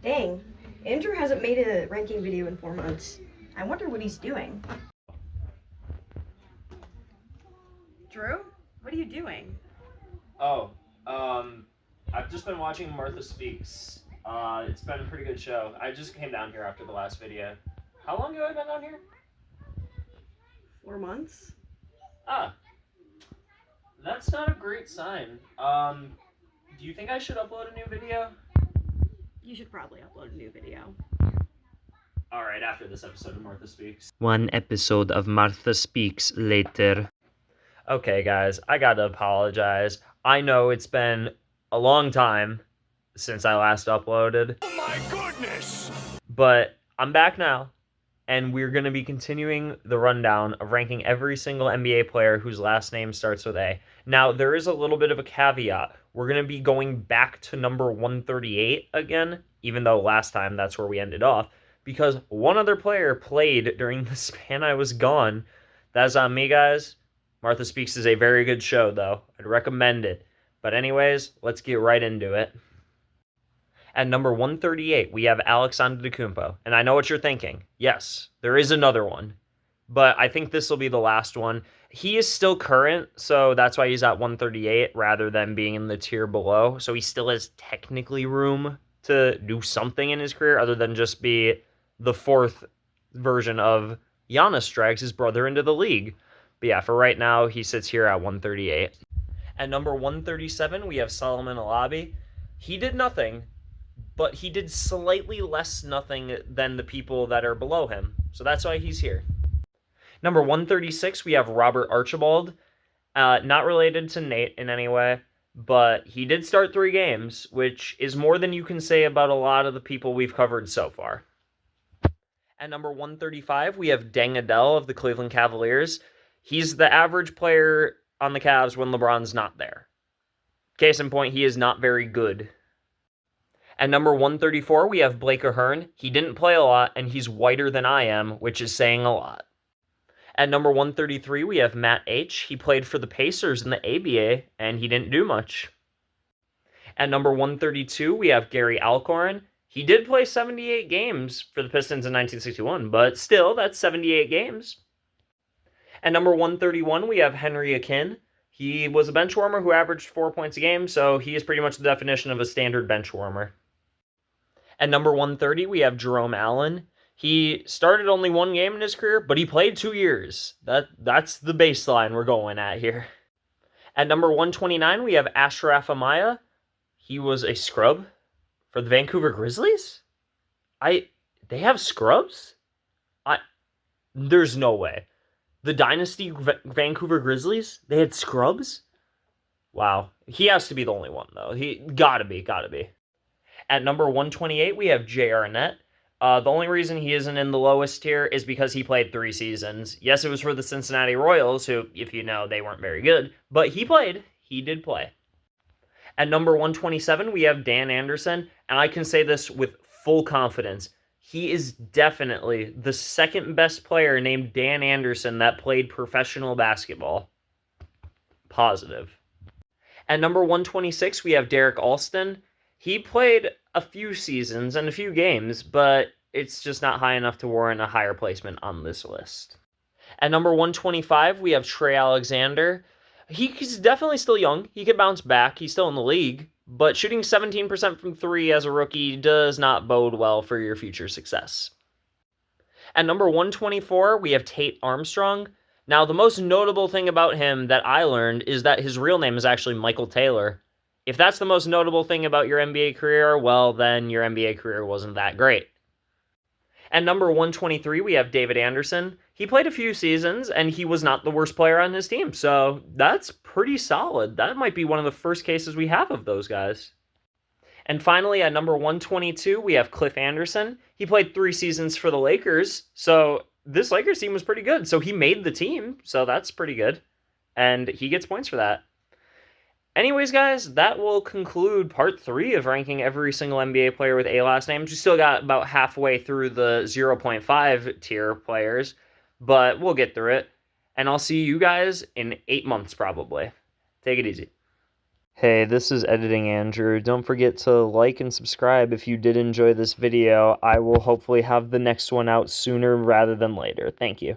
Dang, Andrew hasn't made a ranking video in 4 months. I wonder what he's doing. Drew, what are you doing? Oh, I've just been watching Martha Speaks. It's been a pretty good show. I just came down here after the last video. How long have I been down here? 4 months? Ah, that's not a great sign. Do you think I should upload a new video? You should probably upload a new video. Alright, after this episode of Martha Speaks. One episode of Martha Speaks later. Okay, guys, I gotta apologize. I know it's been a long time since I last uploaded. Oh my goodness! But I'm back now, and we're going to be continuing the rundown of ranking every single NBA player whose last name starts with A. Now, there is a little bit of a caveat. We're going to be going back to number 138 again, even though last time that's where we ended off, because one other player played during the span I was gone. That's on me, guys. Martha Speaks is a very good show, though. I'd recommend it. But anyways, let's get right into it. At number 138, we have Alex Antetokounmpo. And I know what you're thinking. Yes, there is another one. But I think this will be the last one. He is still current, so that's why he's at 138 rather than being in the tier below. So he still has technically room to do something in his career other than just be the fourth version of Giannis drags his brother into the league. But yeah, for right now, he sits here at 138. At number 137, we have Solomon Alabi. He did nothing, but he did slightly less nothing than the people that are below him. So that's why he's here. Number 136, we have Robert Archibald. Not related to Nate in any way, but he did start 3 games, which is more than you can say about a lot of the people we've covered so far. At number 135, we have Deng Adele of the Cleveland Cavaliers. He's the average player on the Cavs when LeBron's not there. Case in point, he is not very good. At number 134, we have Blake Ahern. He didn't play a lot, and he's whiter than I am, which is saying a lot. At number 133, we have Matt H. He played for the Pacers in the ABA, and he didn't do much. At number 132, we have Gary Alcorn. He did play 78 games for the Pistons in 1961, but still, that's 78 games. At number 131, we have Henry Akin. He was a bench warmer who averaged 4 points a game, so he is pretty much the definition of a standard bench warmer. At number 130, we have Jerome Allen. He started only 1 game in his career, but he played 2 years. That's the baseline we're going at here. At number 129, we have Ashraf Amaya. He was a scrub for the Vancouver Grizzlies? They have scrubs? There's no way. The Dynasty Vancouver Grizzlies? They had scrubs? Wow. He has to be the only one, though. He gotta be. At number 128, we have J. Arnett. The only reason he isn't in the lowest tier is because he played 3 seasons. Yes, it was for the Cincinnati Royals, who, if you know, they weren't very good. But he played. He did play. At number 127, we have Dan Anderson. And I can say this with full confidence. He is definitely the second best player named Dan Anderson that played professional basketball. Positive. At number 126, we have Derek Alston. He played a few seasons and a few games, but it's just not high enough to warrant a higher placement on this list. At number 125, we have Trey Alexander. He's definitely still young. He could bounce back. He's still in the league. But shooting 17% from 3 as a rookie does not bode well for your future success. At number 124, we have Tate Armstrong. Now, the most notable thing about him that I learned is that his real name is actually Michael Taylor. If that's the most notable thing about your NBA career, well, then your NBA career wasn't that great. At number 123, we have David Anderson. He played a few seasons, and he was not the worst player on his team, so that's pretty solid. That might be one of the first cases we have of those guys. And finally, at number 122, we have Cliff Anderson. He played 3 seasons for the Lakers, so this Lakers team was pretty good. So he made the team, so that's pretty good. And he gets points for that. Anyways, guys, that will conclude part 3 of ranking every single NBA player with A last names. We still got about halfway through the 0.5 tier players, but we'll get through it. And I'll see you guys in 8 months, probably. Take it easy. Hey, this is Editing Andrew. Don't forget to like and subscribe if you did enjoy this video. I will hopefully have the next one out sooner rather than later. Thank you.